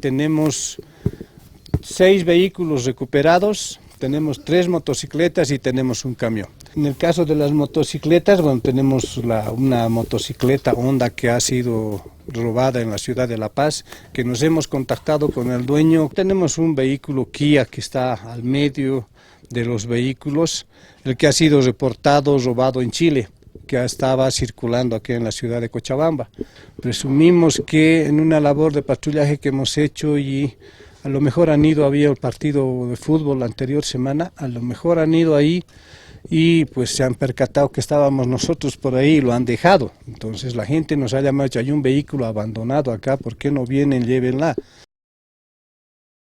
tenemos 6 vehículos recuperados, tenemos 3 motocicletas y tenemos un camión. En el caso de las motocicletas, bueno, tenemos una motocicleta Honda que ha sido robada en la ciudad de La Paz, que nos hemos contactado con el dueño. Tenemos un vehículo Kia que está al medio de los vehículos, el que ha sido reportado robado en Chile, que estaba circulando aquí en la ciudad de Cochabamba. Presumimos que en una labor de patrullaje que hemos hecho y a lo mejor había el partido de fútbol la anterior semana, a lo mejor han ido ahí y pues se han percatado que estábamos nosotros por ahí y lo han dejado. Entonces la gente nos ha llamado, hay un vehículo abandonado acá, ¿por qué no vienen? Llévenla.